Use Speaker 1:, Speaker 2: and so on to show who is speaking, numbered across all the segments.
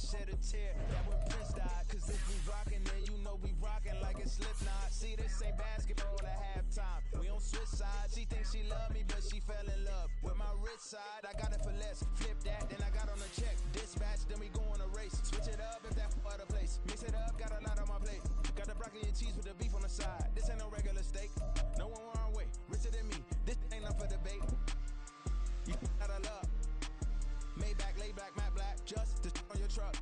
Speaker 1: shed a tear. That when Prince died, cause if we rockin', then you know we rockin' like it's Slipknot. See, this ain't basketball at halftime. We on switch sides. She thinks she love me, but she fell in love with my rich side. I got it for less. Flip that, then I got on a check. Dispatch, then we go on a race. Switch it up if that other place. Mix it up, got a lot on my plate. Got the broccoli and cheese with the beef on the side. This ain't no regular steak. No one wrong way. Richer than me. This ain't up for debate. You got a love. Maybach, lay back, matte black. Just to on your truck.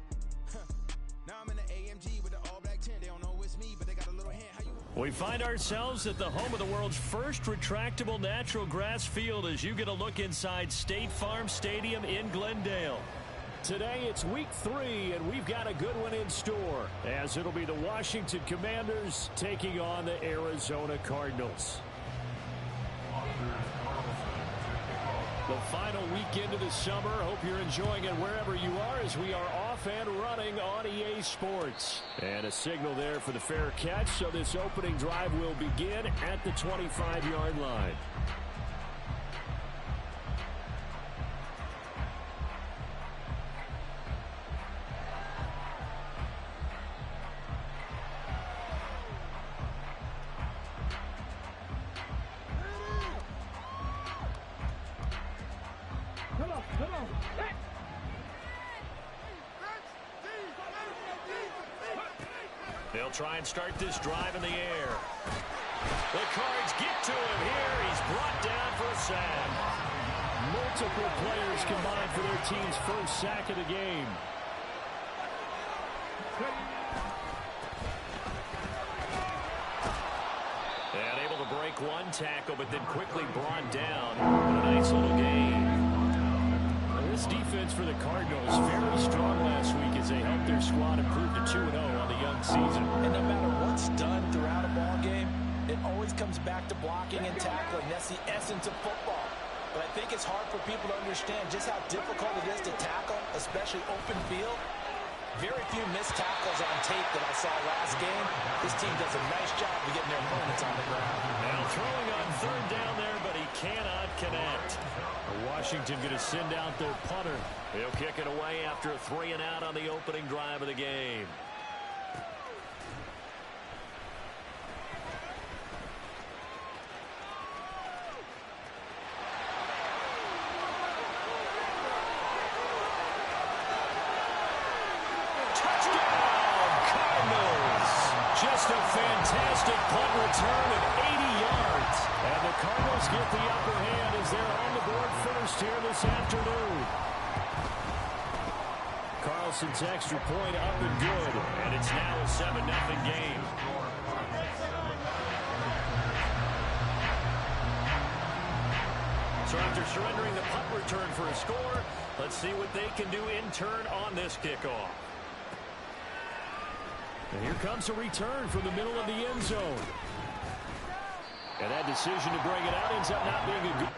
Speaker 1: Now I'm in the AMG with the all black tint. They don't know it's me, but they got a little hint. How you?
Speaker 2: We find ourselves at the home of the world's first retractable natural grass field as you get a look inside State Farm Stadium in Glendale. Today it's week 3, and we've got a good one in store, as it'll be the Washington Commanders taking on the Arizona Cardinals. The final weekend of the summer. Hope you're enjoying it wherever you are as we are off and running on EA Sports. And a signal there for the fair catch, so this opening drive will begin at the 25-yard line. They'll try and start this drive in the air. The Cards get to him here. He's brought down for a sack. Multiple players combined for their team's first sack of the game. And able to break one tackle, but then quickly brought down. A nice little gain. This defense for the Cardinals very strong last week as they helped their squad improve to 2-0 on the young season.
Speaker 3: And no matter what's done throughout a ball game, it always comes back to blocking and tackling. That's the essence of football. But I think it's hard for people to understand just how difficult it is to tackle, especially open field. Very few missed tackles on tape that I saw last game. This team does a nice job of getting their opponents on the ground.
Speaker 2: Now throwing on third down there, but he cannot connect. Washington going to send out their punter. He'll kick it away after a 3-and-out on the opening drive of the game. Touchdown, Cardinals! Just a fantastic punt return of 80 yards. And the Cardinals get the upper hand as they're on the board first here this afternoon. Carlson's extra point up and good. And it's now a 7-0 game. So after surrendering the punt return for a score, let's see what they can do in turn on this kickoff. And here comes a return from the middle of the end zone. And that decision to bring it out ends up not being a good...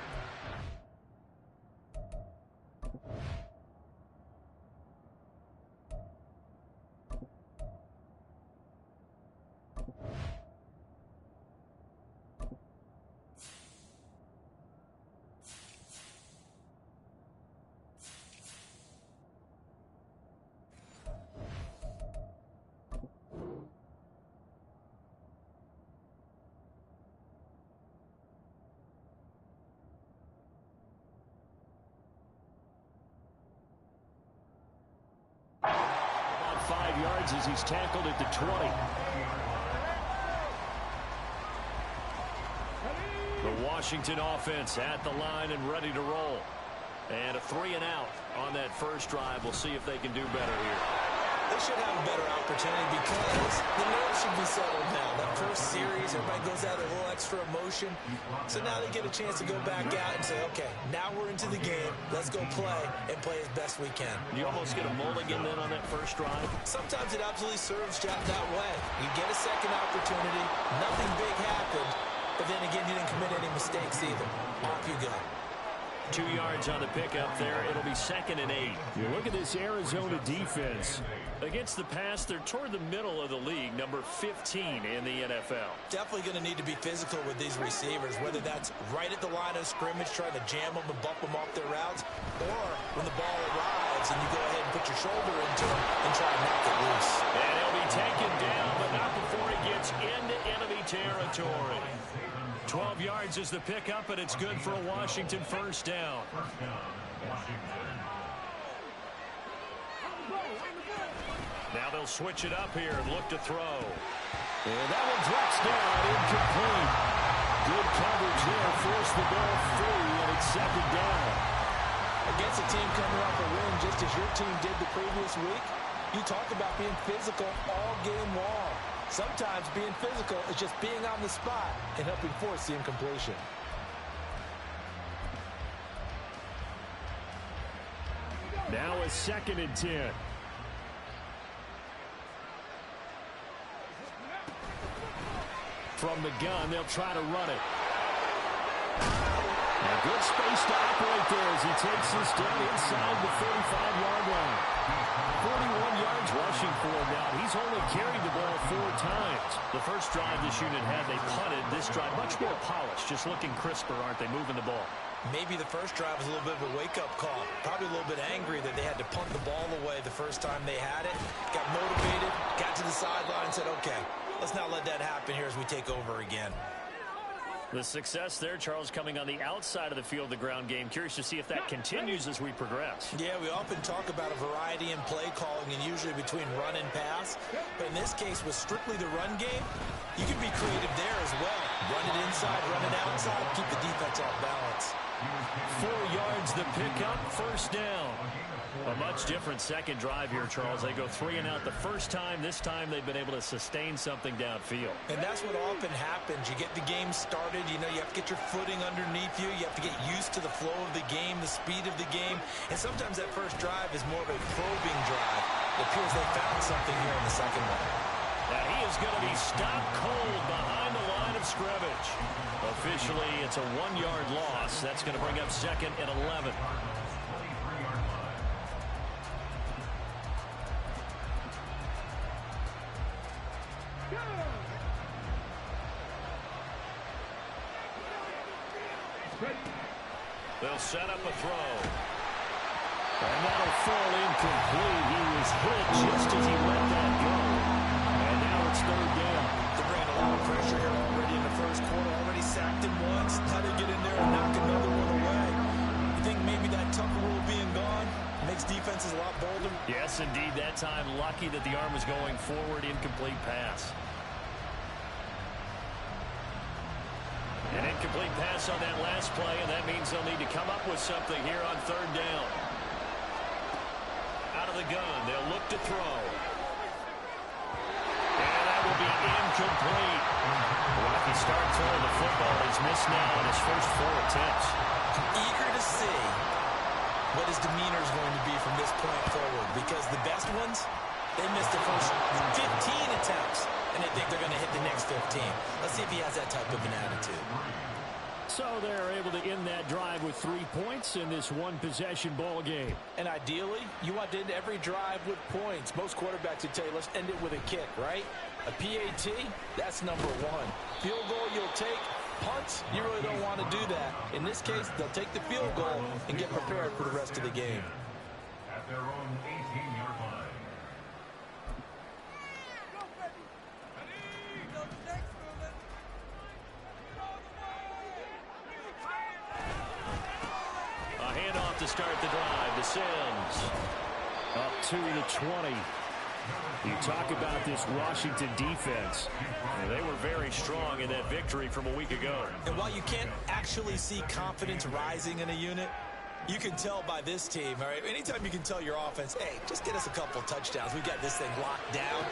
Speaker 2: About 5 yards as he's tackled at the 20. The Washington offense at the line and ready to roll. And a 3-and-out on that first drive. We'll see if they can do better here.
Speaker 3: They should have a better opportunity because the nerves should be settled now. That first series, everybody goes out a little extra emotion. So now they get a chance to go back out and say, okay, now we're into the game. Let's go play and play as best we can.
Speaker 2: You almost get a mulligan then on that first drive?
Speaker 3: Sometimes it absolutely serves that way. You get a second opportunity. Nothing big happened. But then again, you didn't commit any mistakes either. Off you go.
Speaker 2: 2 yards on the pickup there. It'll be 2nd and 8. You look at this Arizona defense. Against the pass, they're toward the middle of the league, number 15 in the NFL.
Speaker 3: Definitely going to need to be physical with these receivers, whether that's right at the line of scrimmage, trying to jam them and bump them off their routes, or when the ball arrives and you go ahead and put your shoulder into him and try to knock it loose.
Speaker 2: And he'll be taken down, but not before he gets into enemy territory. 12 yards is the pickup, and it's good for a Washington first down. Now they'll switch it up here and look to throw. And that one drops down, incomplete. Good coverage there, forced the ball free, and it's second down.
Speaker 3: Against a team coming off a win just as your team did the previous week, you talk about being physical all game long. Sometimes being physical is just being on the spot and helping force the incompletion.
Speaker 2: Now a 2nd and 10. From the gun, they'll try to run it. A good space to operate there as he takes this down inside the 35-yard line. 41 yards rushing for him now. He's only carried the ball 4 times. The first drive this unit had, they punted. This drive, much more polished, just looking crisper, aren't they, moving the ball?
Speaker 3: Maybe the first drive was a little bit of a wake-up call. Probably a little bit angry that they had to punt the ball away the first time they had it. Got motivated, got to the sideline and said, okay, let's not let that happen here as we take over again.
Speaker 2: The success there, Charles, coming on the outside of the field, the ground game. Curious to see if that continues as we progress.
Speaker 3: Yeah, we often talk about a variety in play calling and usually between run and pass. But in this case, with strictly the run game, you can be creative there as well. Run it inside, run it outside, keep the defense off balance.
Speaker 2: 4 yards the pickup, first down. A much different second drive here, Charles. They go 3 and out the first time. This time they've been able to sustain something downfield.
Speaker 3: And that's what often happens. You get the game started. You know, you have to get your footing underneath you. You have to get used to the flow of the game, the speed of the game. And sometimes that first drive is more of a probing drive. It appears they found something here in the second one.
Speaker 2: Now he is going to be stopped cold behind the line of scrimmage. Officially, it's a 1-yard loss. That's going to bring up 2nd and 11. They'll set up a throw. And that'll fall incomplete. He was hit just as he let that go. And now it's 3rd down.
Speaker 3: They ran a lot of pressure here already in the first quarter. Already sacked him once. How to get in there and knock another one away. You think maybe that Tucker rule being gone makes defenses a lot bolder?
Speaker 2: Yes, indeed. That time, lucky that the arm was going forward. Incomplete pass. An incomplete pass on that last play, and that means they'll need to come up with something here on 3rd down. Out of the gun, they'll look to throw. And that will be incomplete. Rocky start throwing the football. He's missed now in his first 4 attempts.
Speaker 3: Eager to see what his demeanor is going to be from this point forward, because the best ones, they missed the first 15 attempts, and they think they're going to hit the next 15. Let's see if he has that type of an attitude.
Speaker 2: So they're able to end that drive with 3 points in this one-possession ball game.
Speaker 3: And ideally, you want to end every drive with points. Most quarterbacks would tell you, let's end it with a kick, right? A PAT, that's number 1. Field goal you'll take. Punts, you really don't want to do that. In this case, they'll take the field goal and get prepared for the rest of the game.
Speaker 4: At their own 18-yard line.
Speaker 2: To start the drive, to Sims. Up to the 20. You talk about this Washington defense. They were very strong in that victory from a week ago.
Speaker 3: And while you can't actually see confidence rising in a unit, you can tell by this team, all right? Anytime you can tell your offense, hey, just get us a couple touchdowns. We've got this thing locked down.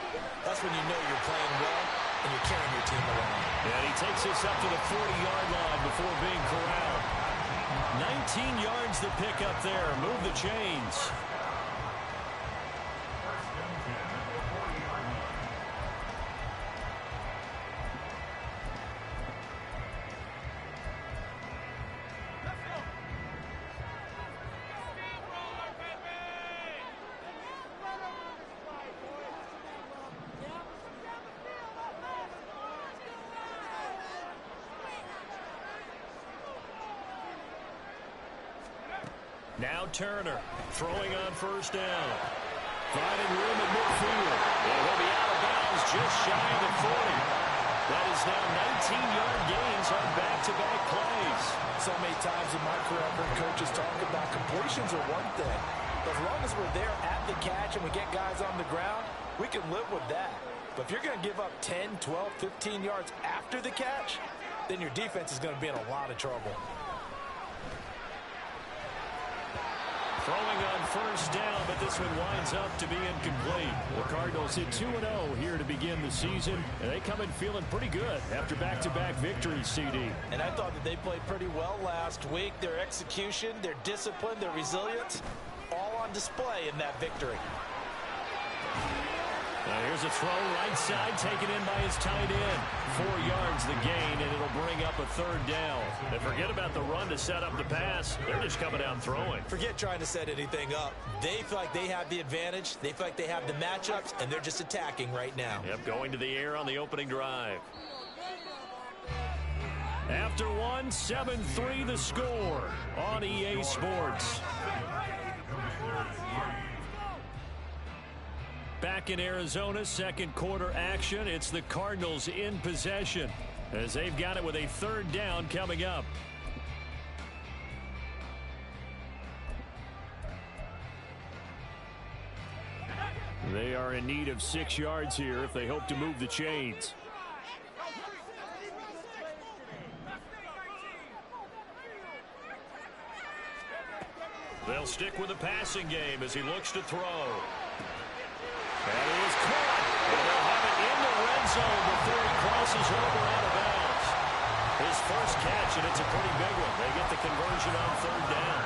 Speaker 3: That's when you know you're playing well and you're carrying your team along.
Speaker 2: And he takes us up to the 40-yard line before being corralled. 19 yards to pick up there. Move the chains. Now Turner throwing on first down. Finding room at midfield. And he'll be out of bounds just shy of the 40. That is now 19-yard gains on back-to-back plays.
Speaker 3: So many times in my career, I've heard coaches talk about completions are one thing. But as long as we're there at the catch and we get guys on the ground, we can live with that. But if you're going to give up 10, 12, 15 yards after the catch, then your defense is going to be in a lot of trouble.
Speaker 2: Throwing on first down, but this one winds up to be incomplete. The Cardinals hit 2-0 here to begin the season, and they come in feeling pretty good after back-to-back victories, CD.
Speaker 3: And I thought that they played pretty well last week. Their execution, their discipline, their resilience, all on display in that victory.
Speaker 2: Now here's a throw right side taken in by his tight end. 4 yards the gain, and it'll bring up a third down. And forget about the run to set up the pass. They're just coming down throwing.
Speaker 3: Forget trying to set anything up. They feel like they have the advantage. They feel like they have the matchups, and they're just attacking right now.
Speaker 2: Yep, going to the air on the opening drive. After one, 7-3 the score on EA Sports. Back in Arizona, second quarter action. It's the Cardinals in possession as they've got it with a third down coming up. They are in need of 6 yards here if they hope to move the chains. They'll stick with the passing game as he looks to throw. And he is caught. And they'll have it in the red zone before he crosses over out of bounds. His first catch, and it's a pretty big one. They get the conversion on third down.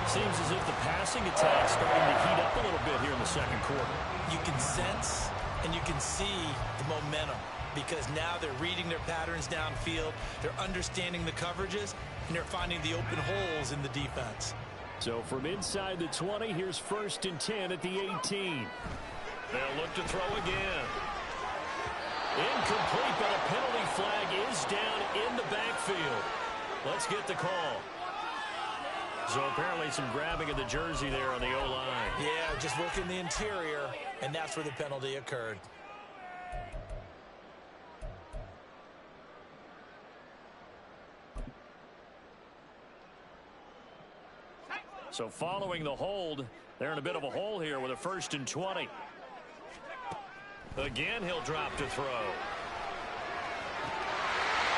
Speaker 2: Seems as if the passing attack's starting to heat up a little bit here in the second quarter.
Speaker 3: You can sense and you can see the momentum because now they're reading their patterns downfield. They're understanding the coverages, and they're finding the open holes in the defense.
Speaker 2: So from inside the 20, here's 1st and 10 at the 18. They'll look to throw again. Incomplete, but a penalty flag is down in the backfield. Let's get the call. So apparently some grabbing of the jersey there on the O-line.
Speaker 3: Yeah, just working the interior, and that's where the penalty occurred.
Speaker 2: So following the hold, they're in a bit of a hole here with a 1st and 20. Again, he'll drop to throw.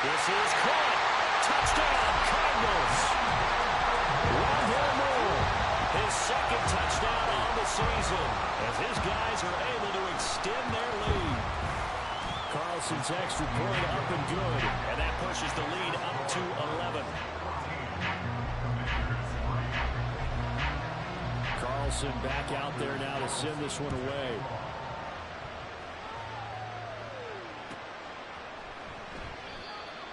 Speaker 2: This is caught. Touchdown, Cardinals. Rondell Moore, his second touchdown on the season, as his guys are able to extend their lead. Carlson's extra point up and good, and that pushes the lead up to 11. Carlson back out there now to send this one away.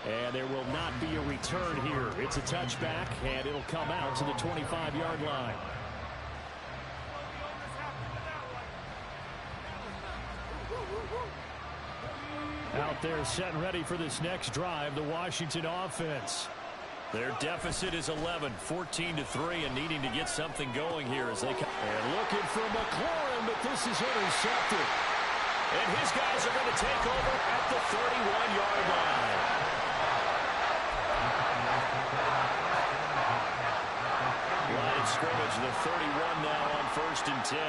Speaker 2: And there will not be a return here. It's a touchback, and it'll come out to the 25-yard line. Out there set and ready for this next drive, the Washington offense. Their deficit is 11, 14-3, and needing to get something going here as they come. And looking for McLaurin, but this is intercepted. And his guys are going to take over at the 31-yard line. Line of scrimmage, the 31 now on 1st and 10.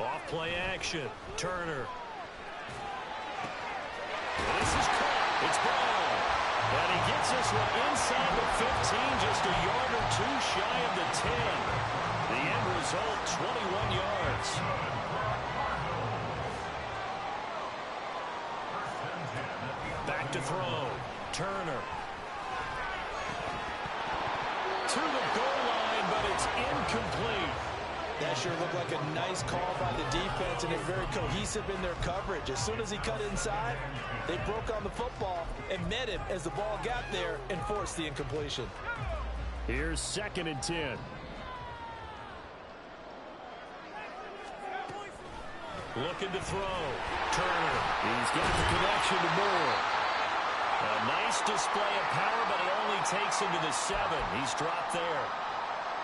Speaker 2: Off play action. Turner. This is caught. It's ball. And he gets this one inside the 15, just a yard or two shy of the 10. The end result, 21 yards. Back to throw. Turner. To the goal line, but it's incomplete.
Speaker 3: That sure looked like a nice call by the defense, and they're very cohesive in their coverage. As soon as he cut inside, they broke on the football and met him as the ball got there and forced the incompletion.
Speaker 2: Here's 2nd and 10. Looking to throw. Turner. He's got the connection to Moore. A nice display of power, but it only takes him to the 7. He's dropped there.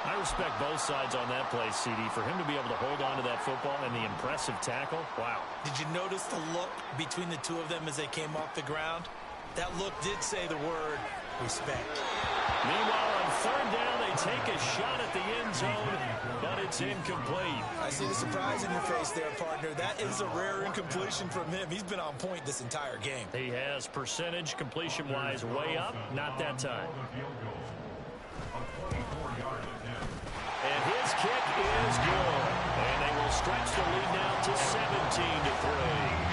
Speaker 2: I respect both sides on that play, CD. For him to be able to hold on to that football and the impressive tackle, wow.
Speaker 3: Did you notice the look between the two of them as they came off the ground? That look did say the word respect.
Speaker 2: Meanwhile, on third down, they take a shot at the end zone, but it's incomplete.
Speaker 3: I see the surprise in your face there, partner. That is a rare incompletion from him. He's been on point this entire game.
Speaker 2: He has percentage completion-wise way up, not that time. And his kick is good. And they will stretch the lead now to 17-3.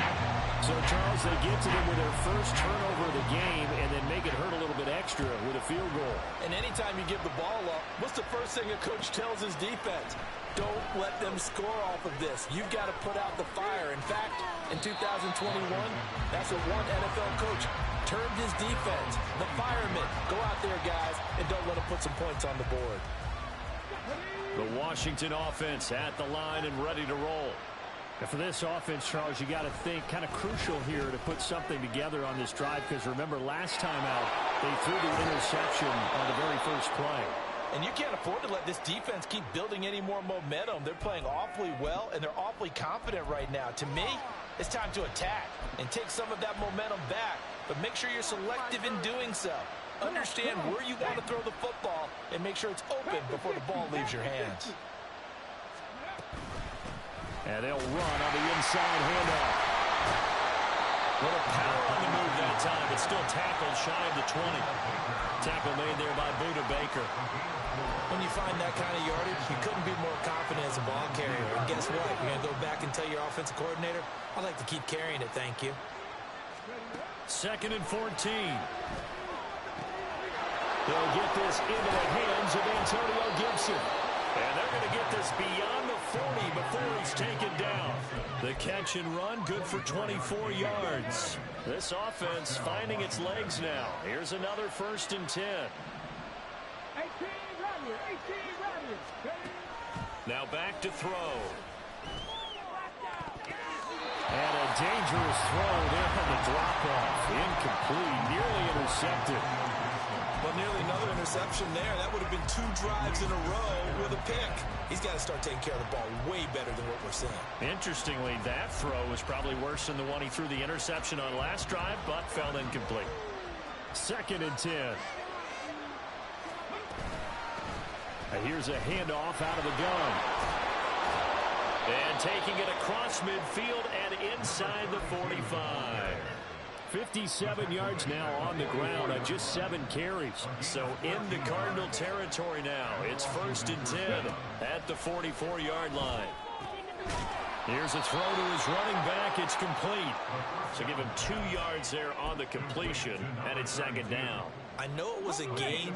Speaker 2: So, Charles, they get to them with their first turnover of the game and then make it hurt a little bit extra with a field goal.
Speaker 3: And anytime you give the ball up, what's the first thing a coach tells his defense? Don't let them score off of this. You've got to put out the fire. In fact, in 2021, that's what one NFL coach termed his defense. The firemen. Go out there, guys, and don't let them put some points on the board.
Speaker 2: The Washington offense at the line and ready to roll. And for this offense, Charles, you got to think kind of crucial here to put something together on this drive, because remember, last time out, they threw the interception on the very first play.
Speaker 3: And you can't afford to let this defense keep building any more momentum. They're playing awfully well, and they're awfully confident right now. To me, it's time to attack and take some of that momentum back, but make sure you're selective in doing so. Understand where you want to throw the football and make sure it's open before the ball leaves your hands.
Speaker 2: And they'll run on the inside handoff. Little power on the move that time, but still tackled shy of the 20. Tackle made there by Buda Baker.
Speaker 3: When you find that kind of yardage, you couldn't be more confident as a ball carrier. And guess what? You're going to go back and tell your offensive coordinator, I'd like to keep carrying it, thank you.
Speaker 2: 2nd and 14. They'll get this into the hands of Antonio Gibson. And they're going to get this beyond the 40 before he's taken down. The catch and run, good for 24 yards. This offense finding its legs now. Here's another 1st and 10. Now back to throw. And a dangerous throw there on the drop-off. Incomplete, nearly intercepted.
Speaker 3: Well, nearly another interception there. That would have been 2 drives in a row with a pick. He's got to start taking care of the ball way better than what we're seeing.
Speaker 2: Interestingly, that throw was probably worse than the one he threw the interception on last drive, but fell incomplete. 2nd and 10. Here's a handoff out of the gun. And taking it across midfield and inside the 45. 57 yards now on the ground on just 7 carries. So into Cardinal territory now. It's 1st and 10 at the 44-yard line. Here's a throw to his running back. It's complete. So give him 2 yards there on the completion, and it's 2nd down.
Speaker 3: I know it was a gain,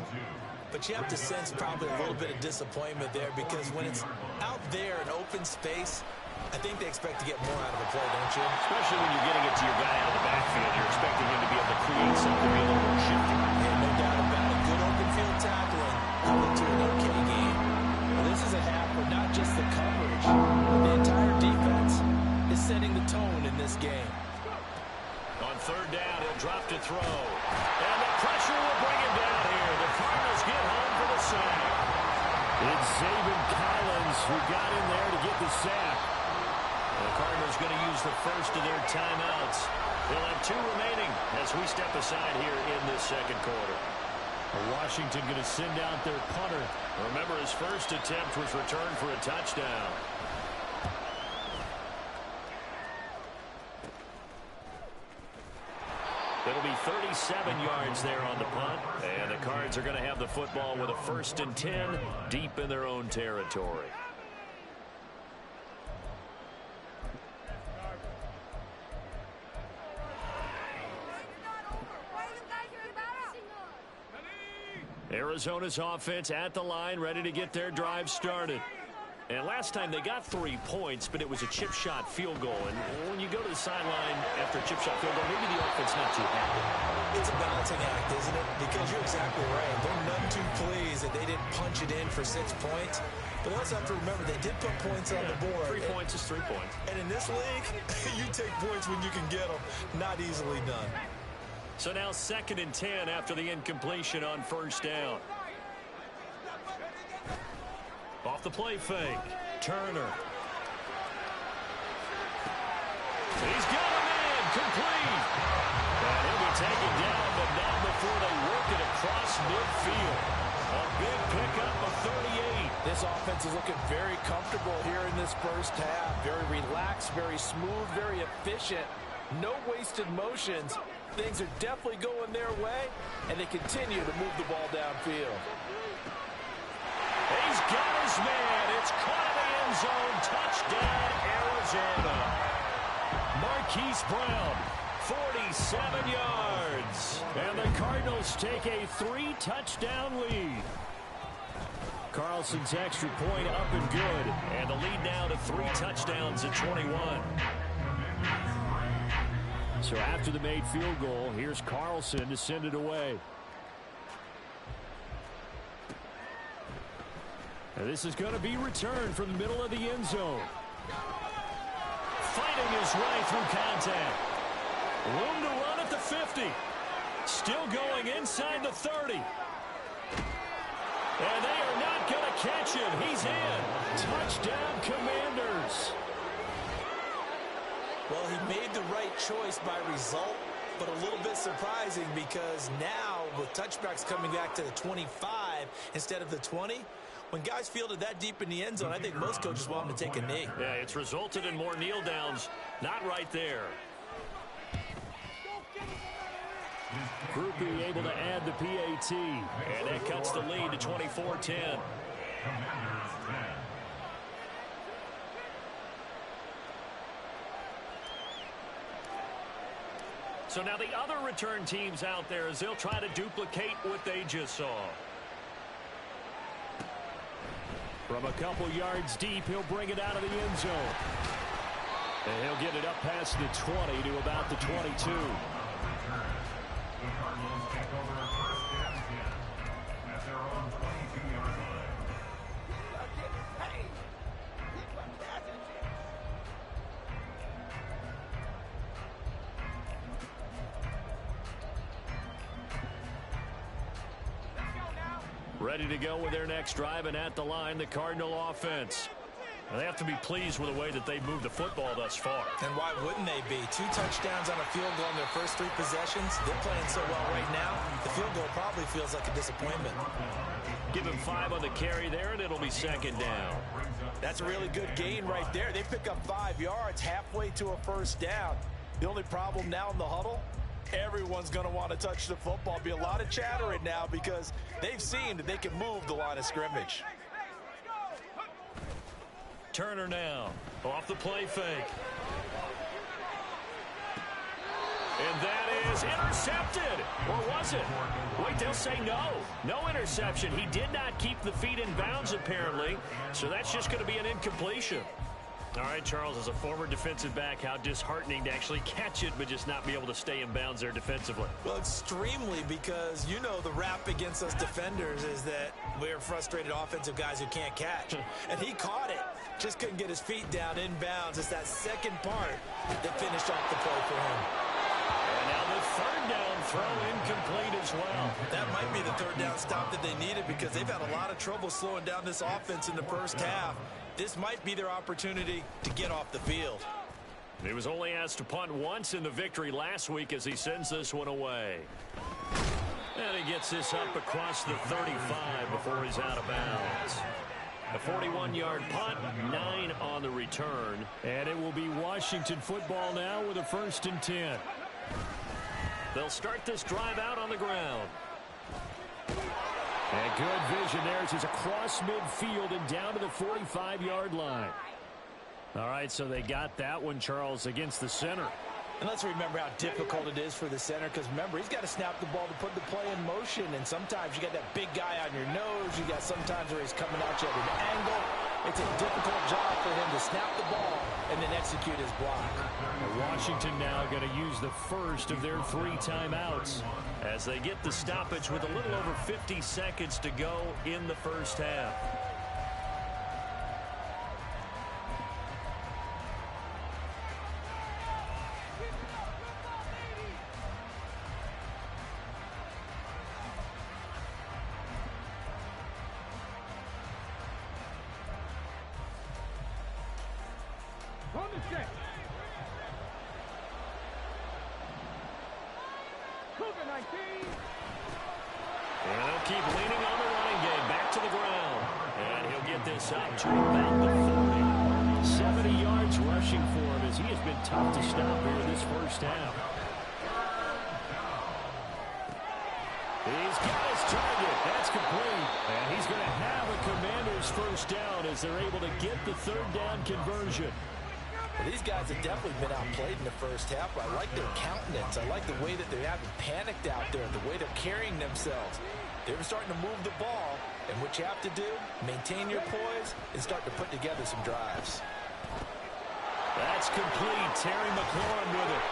Speaker 3: but you have to sense probably a little bit of disappointment there, because when it's out there in open space, I think they expect to get more out of the play, don't you?
Speaker 2: Especially when you're getting it to your guy out of the backfield. You're expecting him to be able to create something, be a little more shifty.
Speaker 3: Yeah, no doubt about it. Good open field tackling. Out to an okay game. Well, this is a half where not just the coverage, but the entire defense is setting the tone in this game.
Speaker 2: On 3rd down, he'll drop to throw. And the pressure will bring him down here. The Cardinals get home for the sack. It's Zaven Collins who got in there to get the sack. The Cardinals going to use the first of their timeouts. They'll have 2 remaining as we step aside here in this 2nd quarter. Washington going to send out their punter. Remember, his first attempt was returned for a touchdown. It'll be 37 yards there on the punt. And the Cards are going to have the football with a 1st and 10 deep in their own territory. Arizona's offense at the line, ready to get their drive started. And last time they got 3 points, but it was a chip shot field goal. And when you go to the sideline after a chip shot field goal, maybe the offense not too happy.
Speaker 3: It's a balancing act, isn't it? Because you're exactly right. They're none too pleased that they didn't punch it in for 6 points. But they also have to remember they did put points on the board.
Speaker 2: 3 points is 3 points.
Speaker 3: And in this league, you take points when you can get them. Not easily done.
Speaker 2: So now 2nd and 10 after the incompletion on 1st down. the play fake. Turner. He's got a man complete. And he'll be taken down, but not before they work it across midfield. A big pickup of 38.
Speaker 3: This offense is looking very comfortable here in this first half. Very relaxed, very smooth, very efficient. No wasted motions. Things are definitely going their way, and they continue to move the ball downfield.
Speaker 2: He's got his man. It's caught in the end zone. Touchdown, Arizona. Marquise Brown, 47 yards. And the Cardinals take a 3-touchdown lead. Carlson's extra point up and good. And the lead now to 3 touchdowns at 21. So after the made field goal, here's Carlson to send it away. And this is going to be returned from the middle of the end zone. Fighting his way through contact. Room to run at the 50. Still going inside the 30. And they are not going to catch him. He's in. Touchdown, Commanders.
Speaker 3: Well, he made the right choice by result, but a little bit surprising because now with touchbacks coming back to the 25 instead of the 20, when guys fielded that deep in the end zone, I think most coaches want them to take a knee.
Speaker 2: Yeah, it's resulted in more kneel downs. Not right there. Groupie able to add the PAT, and that cuts the lead to 24-10. So now the other return teams out there as they'll try to duplicate what they just saw. From a couple yards deep, he'll bring it out of the end zone. And he'll get it up past the 20 to about the 22.
Speaker 4: The Cardinals take over first and 10 at their own 22-yard line.
Speaker 2: Ready to go with their next drive, and at the line, the Cardinal offense. Now, they have to be pleased with the way that they've moved the football thus far.
Speaker 3: And why wouldn't they be? 2 touchdowns on a field goal in their first 3 possessions. They're playing so well right now, the field goal probably feels like a disappointment.
Speaker 2: Give him 5 on the carry there, and it'll be second down.
Speaker 3: That's a really good gain right there. They pick up 5 yards halfway to a first down. The only problem now in the huddle, everyone's going to want to touch the football. Be a lot of chattering now because they've seen that they can move the line of scrimmage.
Speaker 2: Turner now off the play fake. And that is intercepted. Or was it? Wait, they'll say no. No interception. He did not keep the feet in bounds, apparently. So that's just going to be an incompletion. All right, Charles, as a former defensive back, how disheartening to actually catch it but just not be able to stay in bounds there defensively.
Speaker 3: Well, extremely, because you know the rap against us defenders is that we're frustrated offensive guys who can't catch. And he caught it. Just couldn't get his feet down in bounds. It's that second part that finished off the play for him.
Speaker 2: And now the third down throw incomplete as well.
Speaker 3: That might be the third down stop that they needed because they've had a lot of trouble slowing down this offense in the first half. This might be their opportunity to get off the field.
Speaker 2: He was only asked to punt once in the victory last week as he sends this one away. And he gets this up across the 35 before he's out of bounds. A 41-yard punt, 9 on the return. And it will be Washington football now with a 1st and 10. They'll start this drive out on the ground. And good vision there as he's across midfield and down to the 45-yard line. All right, so they got that one, Charles, against the center.
Speaker 3: And let's remember how difficult it is for the center because, remember, he's got to snap the ball to put the play in motion. And sometimes you got that big guy on your nose. You got sometimes where he's coming at you at an angle. It's a difficult job for him to snap the ball and then execute his block.
Speaker 2: And Washington now going to use the first of their 3 timeouts as they get the stoppage with a little over 50 seconds to go in the first half. And they'll keep leaning on the running game. Back to the ground. And he'll get this up to about the 40. 70 yards rushing for him as he has been tough to stop here in this first half. He's got his target. That's complete. And he's going to have a Commanders first down as they're able to get the third down conversion.
Speaker 3: Well, these guys have definitely been outplayed in the first half. I like their countenance. I like the way that they haven't panicked out there, the way they're carrying themselves. They're starting to move the ball, and what you have to do, maintain your poise and start to put together some drives.
Speaker 2: That's complete. Terry McLaurin with it.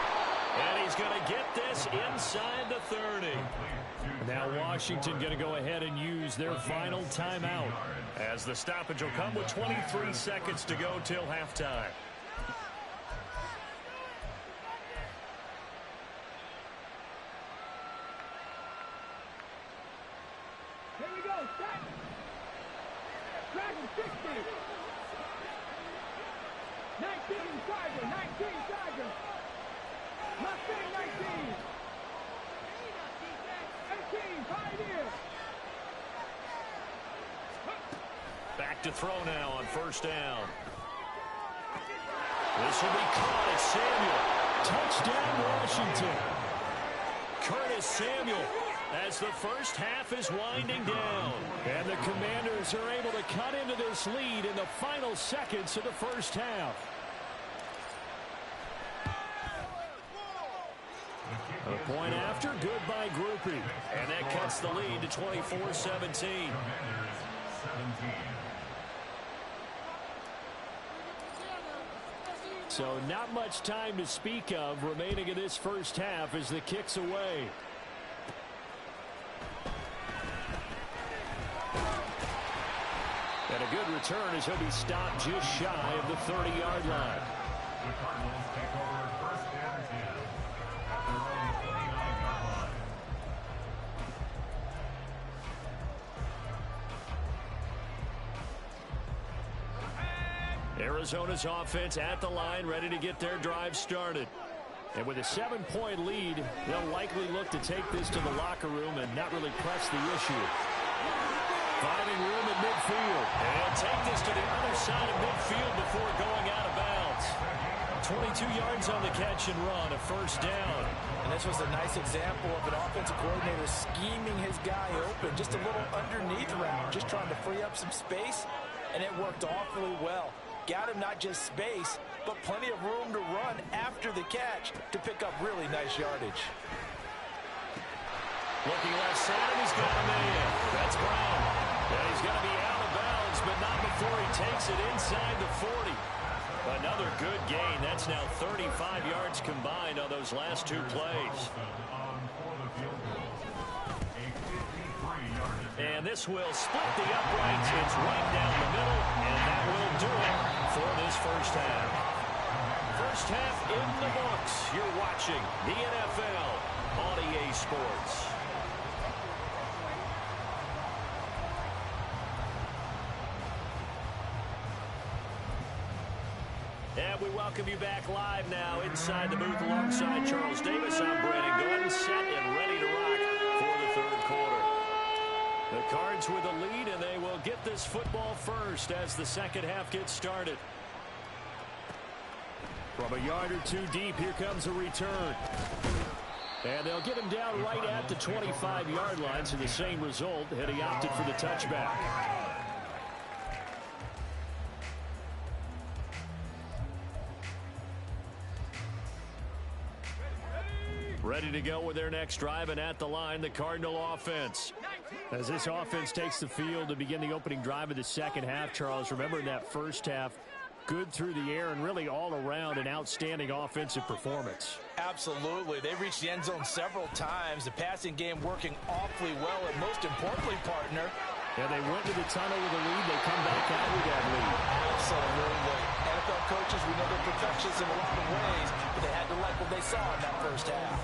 Speaker 2: And he's going to get this inside the 30. Now Washington going to go ahead and use their final timeout as the stoppage will come with 23 seconds to go till halftime.
Speaker 5: Here we go. Set. Dragon 60. 19 Tiger. 19 Tiger. Mustang 19. 18 Pioneer.
Speaker 2: Back to throw now on first down. This will be caught at Samuel. Touchdown Washington. Curtis Samuel as the first half is winding down. And the Commanders are able to cut into this lead in the final seconds of the first half. A point after, good by Groupie. And that cuts the lead to 24-17. So not much time to speak of remaining in this first half as the kick's away. And a good return as he'll be stopped just shy of the 30-yard line.
Speaker 4: The Cardinals take over first and 10 at their own 29-yard line.
Speaker 2: Arizona's offense at the line, ready to get their drive started. And with a 7-point lead, they'll likely look to take this to the locker room and not really press the issue. Finding room at midfield. And take this to the other side of midfield before going out of bounds. 22 yards on the catch and run, a first down.
Speaker 3: And this was a nice example of an offensive coordinator scheming his guy open. Just a little underneath route, just trying to free up some space, and it worked awfully well. Got him not just space, but plenty of room to run after the catch to pick up really nice yardage.
Speaker 2: Looking left side, and he's got him in. That's Brown. And he's going to be out of bounds, but not before he takes it inside the 40. Another good gain. That's now 35 yards combined on those last two plays. And this will split the uprights. It's right down the middle, and that will do it for this first half. First half in the books. You're watching the NFL on EA Sports. And we welcome you back live now inside the booth alongside Charles Davis. I'm Brandon Gordon, set and ready to rock for the third quarter. The Cards with a lead, and they will get this football first as the second half gets started. From a yard or two deep, here comes a return. And they'll get him down right at the 25-yard line, so the same result, and he opted for the touchback. Ready to go with their next drive, and at the line, the Cardinal offense. As this offense takes the field to begin the opening drive of the second half, Charles, remember in that first half, good through the air and really all around an outstanding offensive performance.
Speaker 3: Absolutely. They reached the end zone several times. The passing game working awfully well, and most importantly, partner.
Speaker 2: Yeah, they went to the tunnel with a lead. They come back out with that lead.
Speaker 3: Absolutely. NFL coaches, we know they're perfectionists in a lot of ways, but they had to like what they saw in that first half.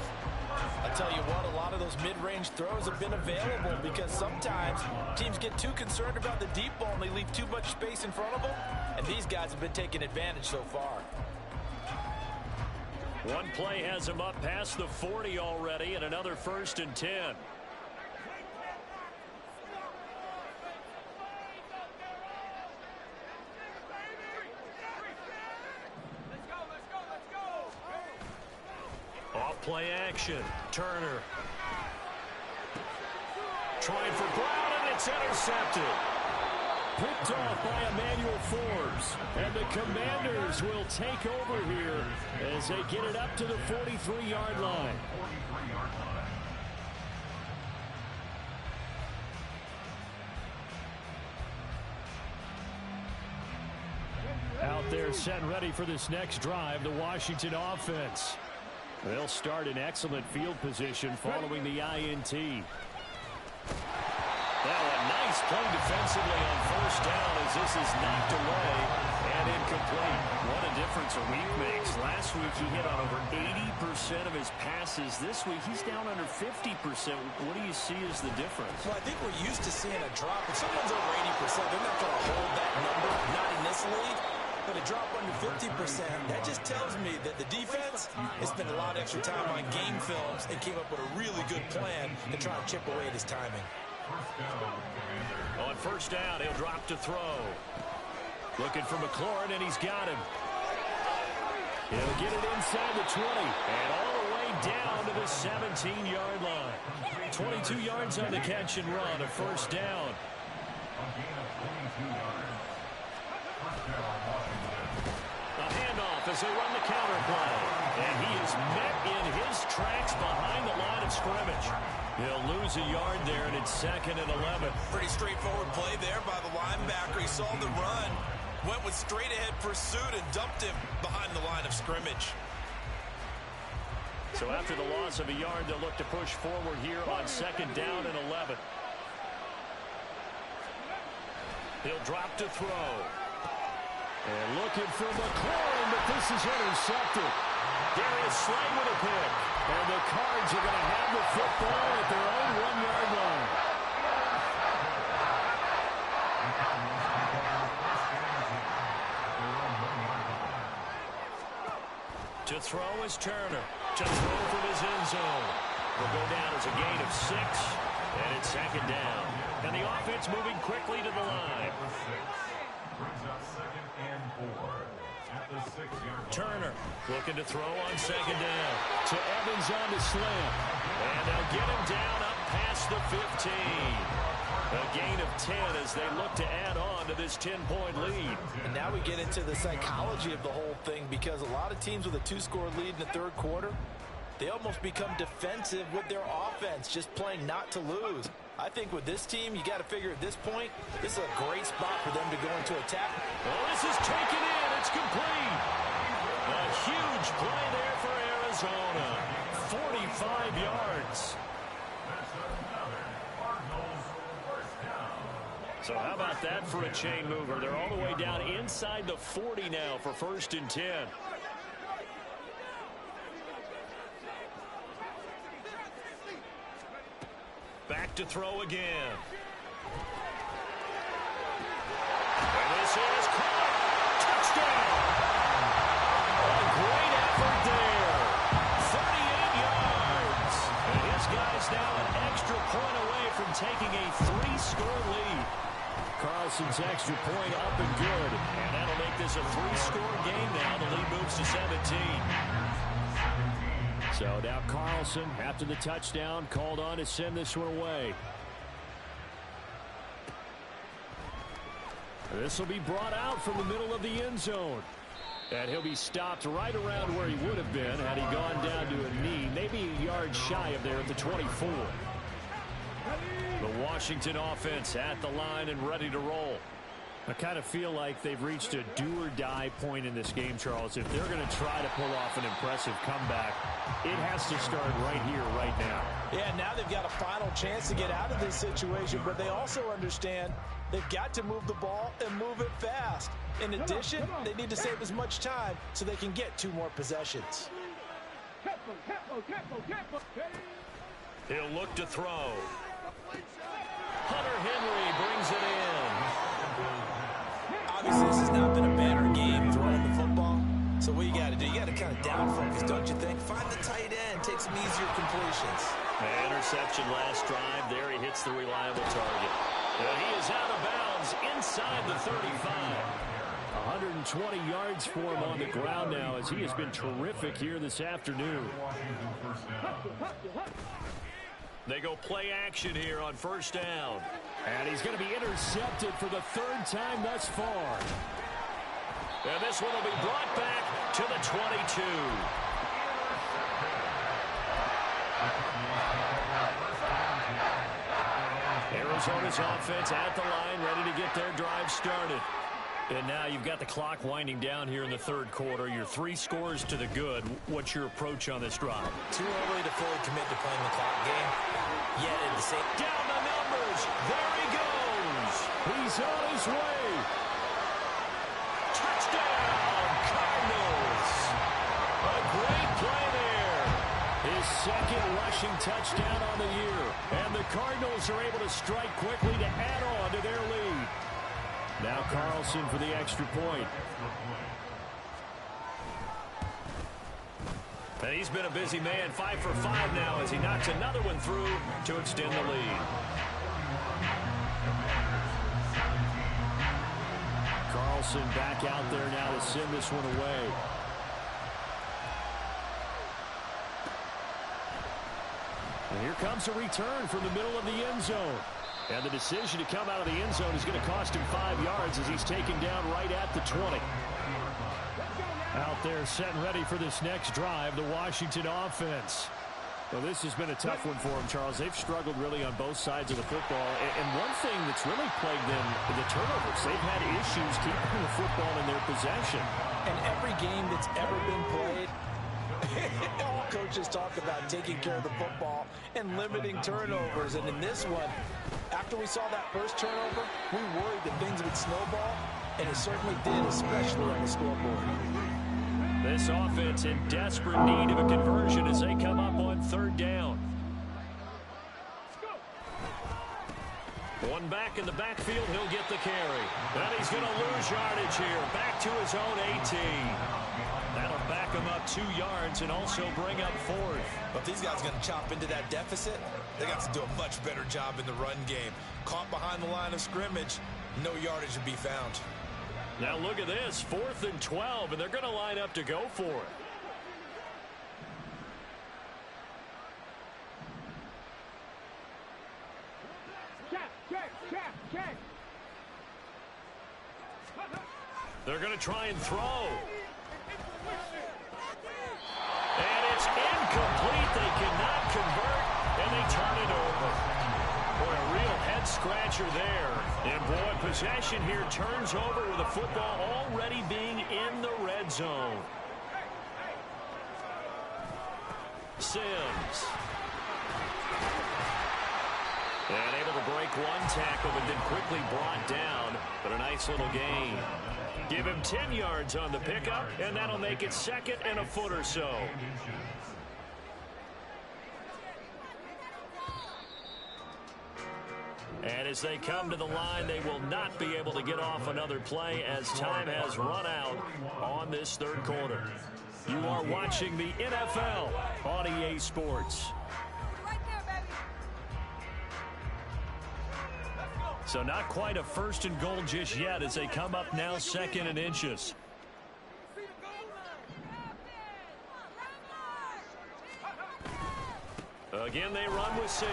Speaker 3: I tell you what, a lot of those mid-range throws have been available because sometimes teams get too concerned about the deep ball and they leave too much space in front of them, and these guys have been taking advantage so far.
Speaker 2: One play has him up past the 40 already, and another 1st and 10. Off play action. Turner. Trying for Brown, and it's intercepted. Picked off by Emmanuel Forbes. And the Commanders will take over here as they get it up to the 43-yard line. Out there set and ready for this next drive, the Washington offense. They'll start in excellent field position following the INT. Now a nice play defensively on 1st down as this is knocked away and incomplete. What a difference a week makes. Last week he hit on over 80% of his passes. This week he's down under 50%. What do you see as the difference?
Speaker 3: Well, I think we're used to seeing a drop. If someone's over 80%, they're not going to hold that number, not in this league. But a drop under 50%, that just tells me that the defense has spent a lot of extra time on game films and came up with a really good plan to try and chip away at his timing.
Speaker 2: On 1st down, he'll drop to throw. Looking for McLaurin, and he's got him. He'll get it inside the 20 and all the way down to the 17-yard line. 22 yards on the catch and run, a 1st down. A handoff as they run the counter play. And he is met in his tracks behind the line of scrimmage. He'll lose a yard there, and it's 2nd and 11.
Speaker 3: Pretty straightforward play there by the linebacker. He saw the run, went with straight-ahead pursuit, and dumped him behind the line of scrimmage.
Speaker 2: So after the loss of a yard, they'll look to push forward here on 2nd down and 11. He'll drop to throw. And looking for McLaurin, but this is intercepted. Darius Slade with a pick. And the Cards are going to have the football at their own 1-yard line. To throw is Turner. To throw from his end zone. Will go down as a gain of 6. And it's 2nd down. And the offense moving quickly to the line.
Speaker 4: Brings up 2nd and 4 at the 6-yard.
Speaker 2: Turner looking to throw on 2nd down. To Evans on the slant. And they'll get him down up past the 15. A gain of 10 as they look to add on to this 10-point lead.
Speaker 3: And now we get into the psychology of the whole thing, because a lot of teams with a 2-score lead in the 3rd quarter, they almost become defensive with their offense, just playing not to lose. I think with this team, you got to figure at this point, this is a great spot for them to go into attack.
Speaker 2: Well, this is taken in. It's complete. A huge play there for Arizona. 45 yards. So how about that for a chain mover? They're all the way down inside the 40 now for 1st and 10. Back to throw again. And this is caught. Touchdown. A great effort there. 38 yards. And his guy's now an extra point away from taking a 3-score lead. Carlson's extra point up and good. And that'll make this a 3-score game now. The lead moves to 17. So now Carlson, after the touchdown, called on to send this one away. This will be brought out from the middle of the end zone. And he'll be stopped right around where he would have been had he gone down to a knee, maybe a yard shy of there at the 24. The Washington offense at the line and ready to roll. I kind of feel like they've reached a do-or-die point in this game, Charles. If they're going to try to pull off an impressive comeback, it has to start right here, right now.
Speaker 3: Yeah, now they've got a final chance to get out of this situation, but they also understand they've got to move the ball and move it fast. In addition, they need to save as much time so they can get 2 more possessions.
Speaker 2: He'll look to throw. Hunter Henry brings it in.
Speaker 3: Obviously, this has not been a banner game throwing the football. So what you got to do, you got to kind of down focused, don't you think? Find the tight end, take some easier completions.
Speaker 2: Interception last drive. There he hits the reliable target. He is out of bounds inside the 35. 120 yards for him on the ground now as he has been terrific here this afternoon. They go play action here on first down. And he's going to be intercepted for the third time thus far. And this one will be brought back to the 22. Arizona's offense at the line, ready to get their drive started. And now you've got the clock winding down here in the third quarter. Your 3 scores to the good. What's your approach on this drive?
Speaker 3: Too early to fully commit to playing the clock game. Yet at the same...
Speaker 2: Down the numbers. There he goes. He's on his way. Touchdown, Cardinals. A great play there. His second rushing touchdown on the year. And the Cardinals are able to strike quickly to add on to their lead. Now Carlson for the extra point. And he's been a busy man, 5 for 5 now as he knocks another one through to extend the lead. Carlson back out there now to send this one away. And here comes a return from the middle of the end zone. And the decision to come out of the end zone is going to cost him 5 yards as he's taken down right at the 20. Out there set and ready for this next drive, the Washington offense. Well, this has been a tough one for them, Charles. They've struggled really on both sides of the football. And one thing that's really plagued them, the turnovers. They've had issues keeping the football in their possession.
Speaker 3: And every game that's ever been played, all coaches talk about taking care of the football and limiting turnovers. And in this one, after we saw that first turnover, we worried that things would snowball, and it certainly did, especially on the scoreboard.
Speaker 2: This offense in desperate need of a conversion as they come up on third down. One back in the backfield, he'll get the carry. And he's going to lose yardage here. Back to his own 18. That'll back him up 2 yards and also bring up fourth.
Speaker 3: But these guys are going to chop into that deficit. They got to do a much better job in the run game. Caught behind the line of scrimmage, no yardage to be found.
Speaker 2: Now look at this, 4th and 12, and they're going to line up to go for it.
Speaker 5: Check.
Speaker 2: They're going to try and throw. And it's incomplete. They cannot convert, and they turn it over. Boy, a real head-scratcher there. And, boy, possession here turns over with the football already being in the red zone. Sims. And able to break one tackle, but then quickly brought down. But a nice little gain. Give him 10 yards on the pickup, and that'll make it 2nd and a foot or so. And as they come to the line, they will not be able to get off another play as time has run out on this third quarter. You are watching the NFL on EA Sports. So not quite a 1st and goal just yet as they come up now 2nd and inches. Again, they run with Sims.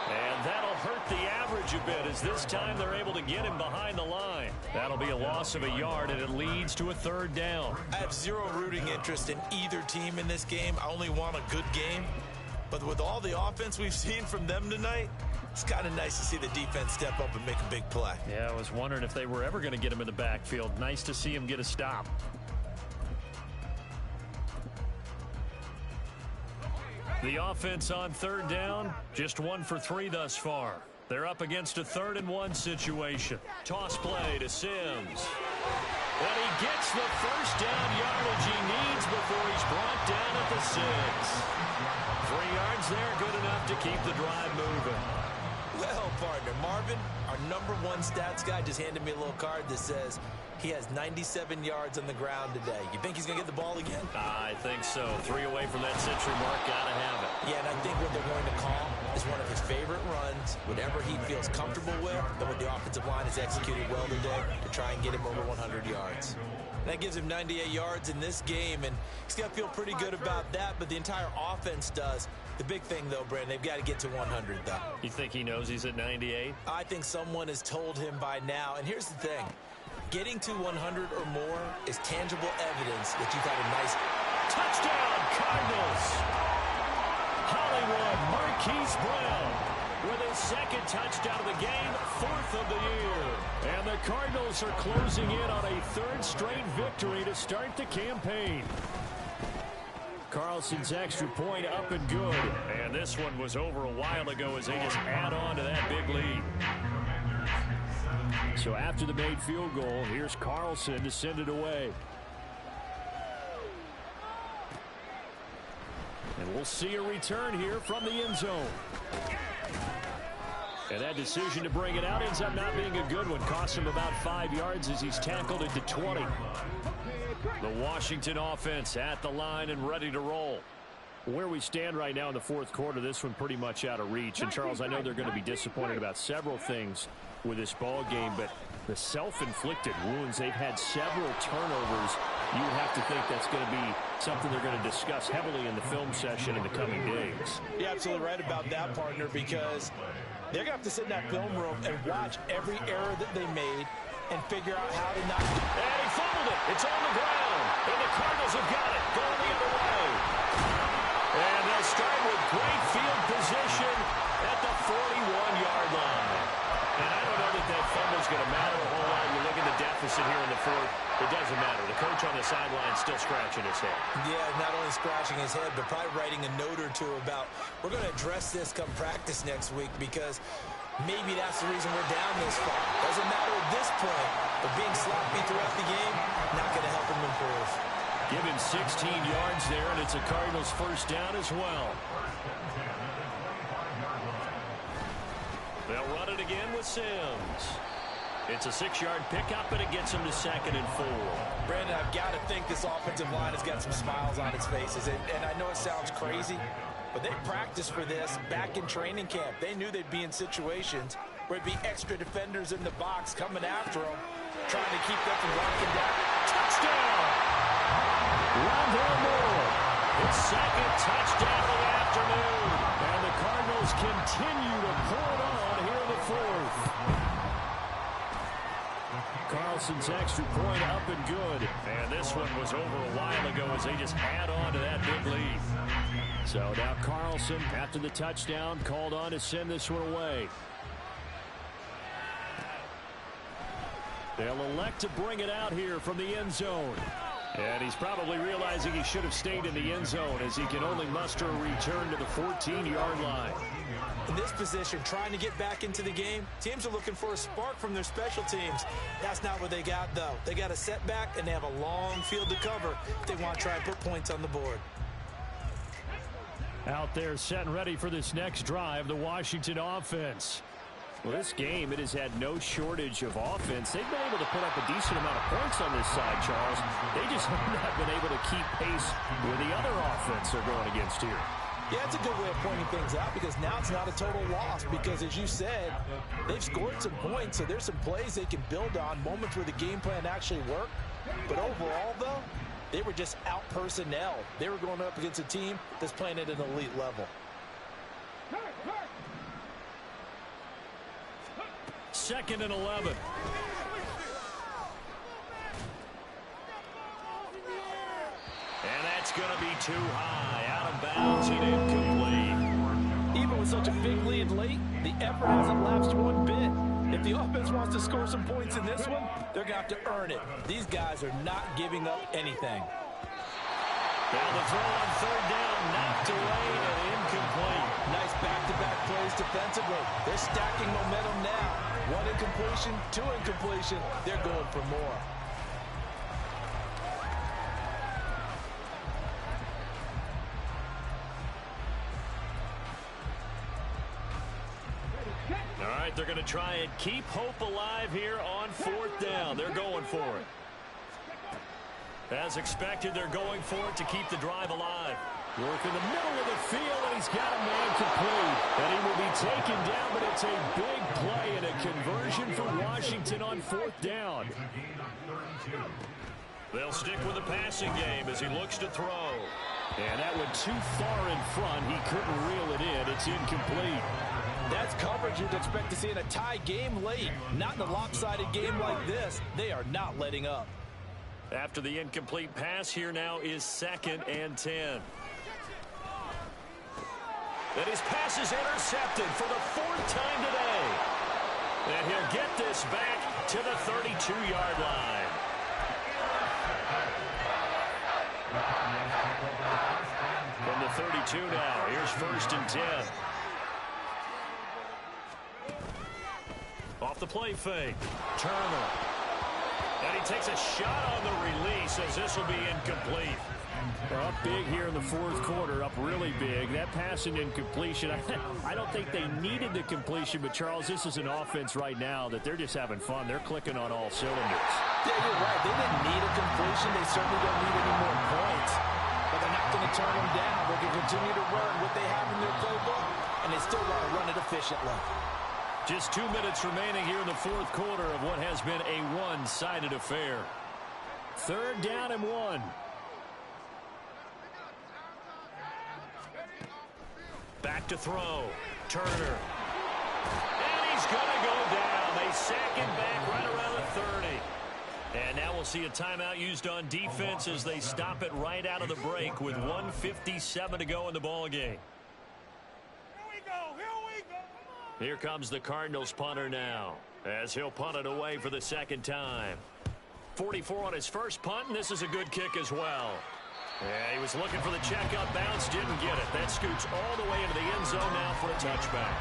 Speaker 2: And that'll hurt the average a bit as this time they're able to get him behind the line. That'll be a loss of a yard, and it leads to a 3rd down.
Speaker 3: I have zero rooting interest in either team in this game. I only want a good game. But with all the offense we've seen from them tonight, it's kind of nice to see the defense step up and make a big play.
Speaker 2: Yeah, I was wondering if they were ever going to get him in the backfield. Nice to see him get a stop. The offense on 3rd down, just 1 for 3 thus far. They're up against a 3rd and 1 situation. Toss play to Sims. And he gets the first down yardage he needs before he's brought down at the 6. 3 yards there, good enough to keep the drive moving.
Speaker 3: Well, go, partner. Marvin, our #1 stats guy, just handed me a little card that says he has 97 yards on the ground today. You think he's going to get the ball again?
Speaker 2: I think so. 3 away from that century mark. Gotta have it.
Speaker 3: Yeah, and I think what they're going to call is one of his favorite runs, whatever he feels comfortable with, and what the offensive line has executed well today to try and get him over 100 yards. That gives him 98 yards in this game, and he's got to feel pretty good about that, but the entire offense does. The big thing, though, Brandon, they've got to get to 100, though.
Speaker 2: You think he knows he's at 98?
Speaker 3: I think someone has told him by now, and here's the thing. Getting to 100 or more is tangible evidence that you've had a nice
Speaker 2: Touchdown, Cardinals! Hollywood Marquise Brown with his second touchdown of the game, 4th of the year. And the Cardinals are closing in on a 3rd straight victory to start the campaign. Carlson's extra point up and good. And this one was over a while ago as they just add on to that big lead. So after the made field goal, here's Carlson to send it away. And we'll see a return here from the end zone. And that decision to bring it out ends up not being a good one. Costs him about 5 yards as he's tackled into 20. The Washington offense at the line and ready to roll. Where we stand right now in the 4th quarter, this one pretty much out of reach. And, Charles, I know they're going to be disappointed about several things with this ball game, but the self-inflicted wounds, they've had several turnovers. You would have to think that's going to be something they're going to discuss heavily in the film session in the coming days.
Speaker 3: You're absolutely right about that, partner, because they're going to have to sit in that film room and watch every error that they made and figure out how to not...
Speaker 2: And he fumbled it. It's on the ground. And the Cardinals have got it. Going the other way. And they'll start with great field position at the 41-yard line. And I don't know that that fumble's going to matter a whole lot. You look at the deficit here in the 4th. It doesn't matter. The coach on the sideline still scratching his head.
Speaker 3: Yeah, not only scratching his head, but probably writing a note or two about, we're going to address this come practice next week because maybe that's the reason we're down this far. Doesn't matter at this point, but being sloppy throughout the game, not going to help him improve.
Speaker 2: Given 16 yards there, and it's a Cardinals 1st down as well. They'll run it again with Sims. It's a 6-yard pickup, and it gets him to 2nd and 4.
Speaker 3: Brandon, I've got to think this offensive line has got some smiles on its faces. And I know it sounds crazy, but they practiced for this back in training camp. They knew they'd be in situations where it'd be extra defenders in the box coming after them, trying to keep them from locking down. Touchdown!
Speaker 2: Rondell Moore, his 2nd touchdown of the afternoon. And the Cardinals continue to pull it on here in the 4th. Carlson's extra point up and good. And this one was over a while ago as they just add on to that big lead. So now Carlson, after the touchdown, called on to send this one away. They'll elect to bring it out here from the end zone. And he's probably realizing he should have stayed in the end zone as he can only muster a return to the 14-yard line.
Speaker 3: In this position, trying to get back into the game, teams are looking for a spark from their special teams. That's not what they got, though. They got a setback, and they have a long field to cover if they want to try and put points on the board.
Speaker 2: Out there set and ready for this next drive, the Washington offense. Well, this game, it has had no shortage of offense. They've been able to put up a decent amount of points on this side, Charles. They just have not been able to keep pace with the other offense they're going against here.
Speaker 3: Yeah, it's a good way of pointing things out because now it's not a total loss because, as you said, they've scored some points, so there's some plays they can build on, moments where the game plan actually worked. But overall, though, they were just out personnel. They were going up against a team that's playing at an elite level.
Speaker 2: 2nd and 11. And that's going to be too high, out of bounds and incomplete.
Speaker 3: Even with such a big lead late, the effort hasn't lapsed one bit. If the offense wants to score some points in this one, they're going to have to earn it. These guys are not giving up anything.
Speaker 2: Now the throw on 3rd down, knocked away and incomplete.
Speaker 3: Nice back-to-back plays defensively. They're stacking momentum now. 1 incompletion, 2 incompletion. They're going for more.
Speaker 2: All right, they're going to try and keep hope alive here on 4th down. They're going for it. As expected, they're going for it to keep the drive alive.
Speaker 6: Work in the middle of the field, and he's got a man complete. And he will be taken down, but it's a big play and a conversion for Washington on 4th down.
Speaker 2: They'll stick with the passing game as he looks to throw.
Speaker 6: And that went too far in front. He couldn't reel it in. It's incomplete.
Speaker 3: That's coverage you'd expect to see in a tie game late. Not in a lopsided game like this. They are not letting up.
Speaker 2: After the incomplete pass, here now is 2nd and 10. And his pass is intercepted for the 4th time today. And he'll get this back to the 32-yard line. From the 32 now, here's 1st and 10. Off the play fake, Turner. And he takes a shot on the release as this will be incomplete.
Speaker 6: They're up big here in the 4th quarter, up really big. That pass and incompletion, I don't think they needed the completion, but Charles, this is an offense right now that they're just having fun. They're clicking on all cylinders.
Speaker 3: Yeah, you're right. They didn't need a completion. They certainly don't need any more points. But they're not going to turn them down. They can continue to run what they have in their playbook, and they still want to run it efficiently.
Speaker 2: Just 2 minutes remaining here in the 4th quarter of what has been a one-sided affair.
Speaker 6: 3rd down and 1.
Speaker 2: Back to throw. Turner. And he's going to go down. They sack him back right around the 30. And now we'll see a timeout used on defense as they stop it right out of the break with 1:57 to go in the ballgame. Here comes the Cardinals punter now as he'll punt it away for the 2nd time. 44 on his first punt, and this is a good kick as well. Yeah, he was looking for the checkup bounce, didn't get it. That scoots all the way into the end zone now for a touchback.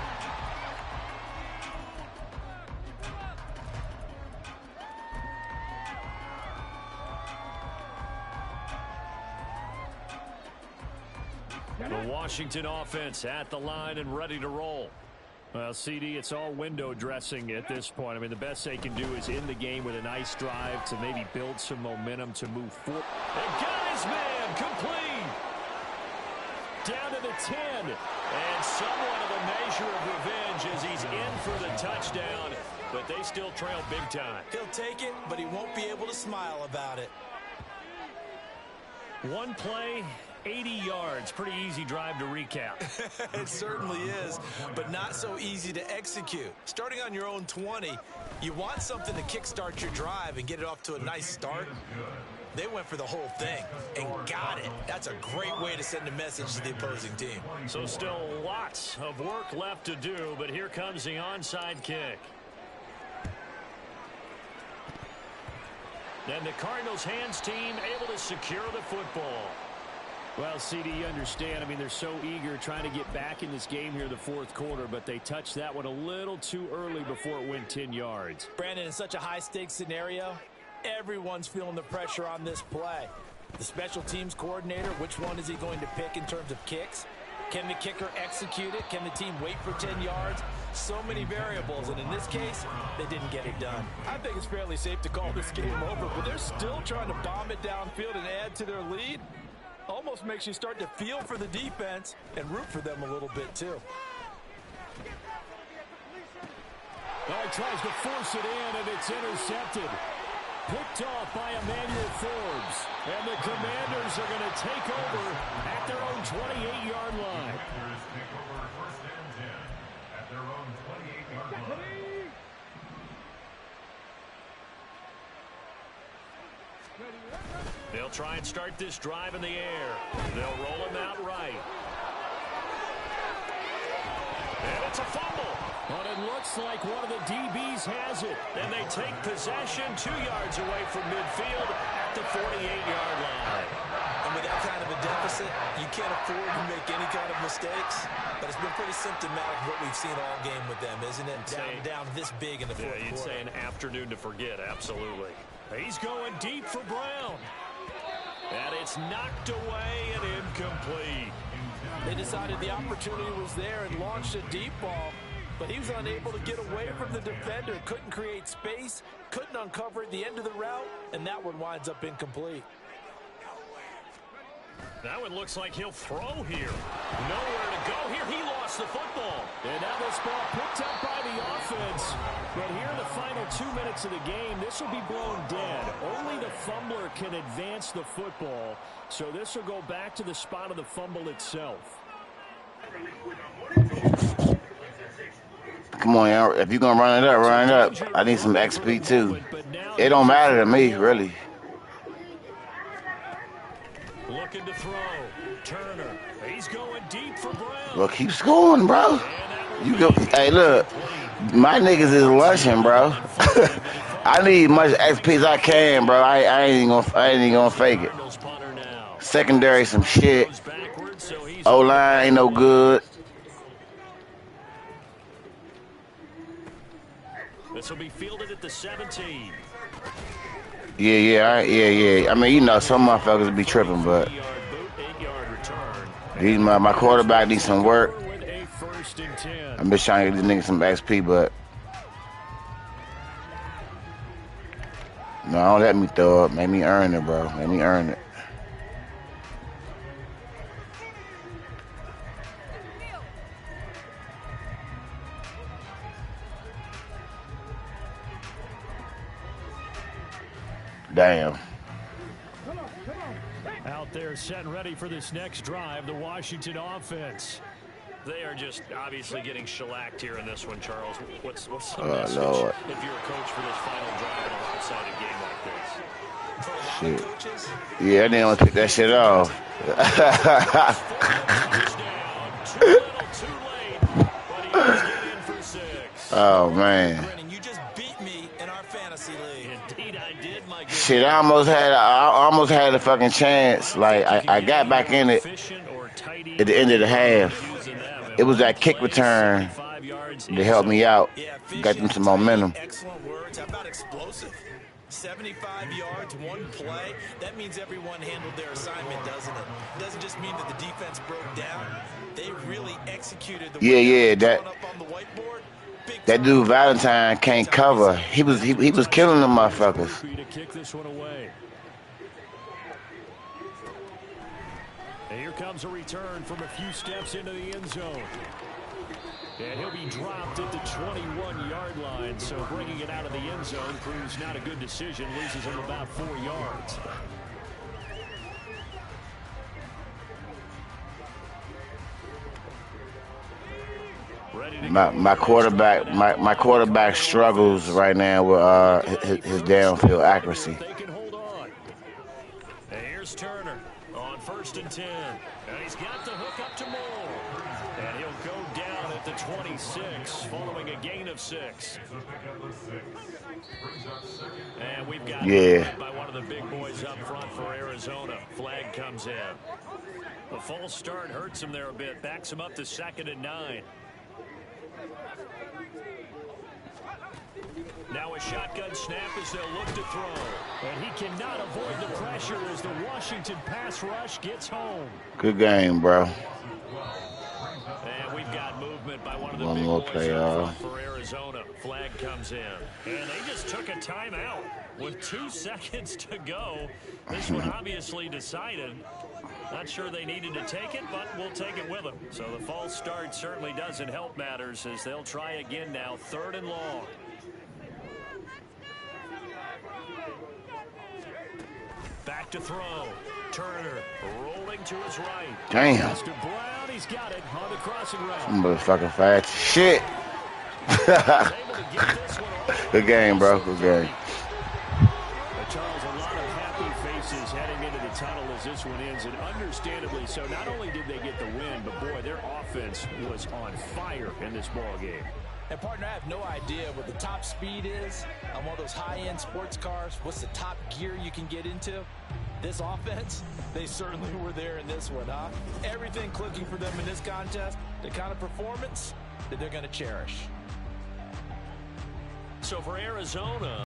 Speaker 2: The Washington offense at the line and ready to roll.
Speaker 6: Well, CD, it's all window dressing at this point. I mean, the best they can do is in the game with a nice drive to maybe build some momentum to move forward.
Speaker 2: And got his man complete. Down to the 10. And somewhat of a measure of revenge as he's in for the touchdown. But they still trail big time.
Speaker 3: He'll take it, but he won't be able to smile about it.
Speaker 2: One play, 80 yards. Pretty easy drive to recap.
Speaker 3: It certainly is, but not so easy to execute. Starting on your own 20, you want something to kickstart your drive and get it off to a nice start. They went for the whole thing and got it. That's a great way to send a message to the opposing team.
Speaker 2: So still lots of work left to do, but here comes the onside kick. And the Cardinals' hands team able to secure the football.
Speaker 6: Well, CD, you understand. I mean, they're so eager trying to get back in this game here in the 4th quarter, but they touched that one a little too early before it went 10 yards.
Speaker 3: Brandon, in such a high-stakes scenario, everyone's feeling the pressure on this play. The special teams coordinator, which one is he going to pick in terms of kicks? Can the kicker execute it? Can the team wait for 10 yards? So many variables, and in this case, they didn't get it done. I think it's fairly safe to call this game over, but they're still trying to bomb it downfield and add to their lead. Almost makes you start to feel for the defense and root for them a little bit, too.
Speaker 6: He tries to force it in, and it's intercepted. Picked off by Emmanuel Forbes. And the Commanders are going to take over at their own 28-yard line.
Speaker 4: Take over 1st and 10 at their own 28-yard line.
Speaker 2: They'll try and start this drive in the air. They'll roll him out right. And it's a fumble.
Speaker 6: But it looks like one of the DBs has it.
Speaker 2: And they take possession 2 yards away from midfield at the 48-yard line.
Speaker 3: And with that kind of a deficit, you can't afford to make any kind of mistakes. But it's been pretty symptomatic of what we've seen all game with them, isn't it? Down this big in the 4th quarter.
Speaker 2: You'd say an afternoon to forget, absolutely. He's going deep for Brown. And it's knocked away and incomplete.
Speaker 3: They decided the opportunity was there and launched a deep ball. but he was unable to get away from the defender. Couldn't create space, couldn't uncover at the end of the route, and that one winds up incomplete.
Speaker 2: That one looks like he'll throw here. Nowhere to go here. He lost the football.
Speaker 6: And now this ball picked up by the offense. But here in the final 2 minutes of the game, this will be blown dead. Only the fumbler can advance the football. So this will go back to the spot of the fumble itself.
Speaker 7: Come on, y'all. If you're going to run it up, run it up. I need some XP too. It don't matter to me, really.
Speaker 2: Looking to throw. Turner. He's going deep for Brown.
Speaker 7: Well, keep scoring, bro. You go. Hey, look. My niggas is lunching, bro. I need much XP as I can, bro. I ain't even gonna fake it. Secondary some shit. O-line ain't no good.
Speaker 2: This will be fielded at the 17.
Speaker 7: Yeah. I mean, you know, some motherfuckers be tripping, but my quarterback needs some work. I'm just trying to get this nigga some XP, but no, don't let me throw it. Make me earn it, bro. Make me earn it. Damn.
Speaker 2: Out there set and ready for this next drive, the Washington offense. They are just obviously getting shellacked here in this one, Charles. What's the message
Speaker 7: Lord.
Speaker 2: if you're a coach for this final drive in a lopsided game like this?
Speaker 3: For a lot
Speaker 7: Shit.
Speaker 3: of coaches,
Speaker 7: Yeah, I didn't want to pick that shit off.
Speaker 2: Too little, too late, but he does get in for 6.
Speaker 7: Oh, man.
Speaker 3: Brennan, you just beat me in our fantasy league.
Speaker 2: Indeed, I did, my good.
Speaker 7: Shit, I almost had a fucking chance. Like, I got back in it at the end of the half. It was that kick return that helped me out. Got them some momentum.
Speaker 3: Excellent words. How about explosive? 75 yards, one play. That means everyone handled their assignment, doesn't it? It doesn't just mean that the defense broke down. They really executed the
Speaker 7: Yeah,
Speaker 3: that up on the whiteboard.
Speaker 7: that dude Valentine can't cover. He was killing them motherfuckers.
Speaker 2: To kick this one away. And here comes a return from a few steps into the end zone. And he'll be dropped at the 21-yard line, so bringing it out of the end zone proves not a good decision. Loses him about 4 yards.
Speaker 7: My quarterback struggles right now with his downfield accuracy.
Speaker 2: They can hold on. And here's Turner on 1st and 10. And he's got the hook up to Moore. And he'll go down at the 26 following a gain of 6. And we've got by one of the big boys up front for Arizona. Flag comes in. The false start hurts him there a bit. Backs him up to 2nd and 9. Now a shotgun snap as they'll look to throw. And he cannot avoid the pressure as the Washington pass rush gets home.
Speaker 7: Good game, bro.
Speaker 2: And we've got movement by one of the
Speaker 7: One
Speaker 2: big
Speaker 7: more
Speaker 2: boys
Speaker 7: play,
Speaker 2: up front for Arizona. Flag comes in. And they just took a timeout with 2 seconds to go. This one obviously decided. Not sure they needed to take it, but we'll take it with them. So the false start certainly doesn't help matters as they'll try again now. 3rd and long. Back to throw. Turner rolling to his right.
Speaker 7: Damn.
Speaker 2: To Brown, he's got it on the crossing route.
Speaker 7: Motherfucking fat shit. Good game, bro. Good game.
Speaker 2: Charles, a lot of happy faces heading into the tunnel as this one ends, and understandably so. Not only did they get the win, but boy, their offense was on fire in this ball game.
Speaker 3: And partner, I have no idea what the top speed is on one of those high-end sports cars. What's the top gear you can get into? This offense, they certainly were there in this one, huh? Everything clicking for them in this contest, the kind of performance that they're going to cherish.
Speaker 2: So for Arizona,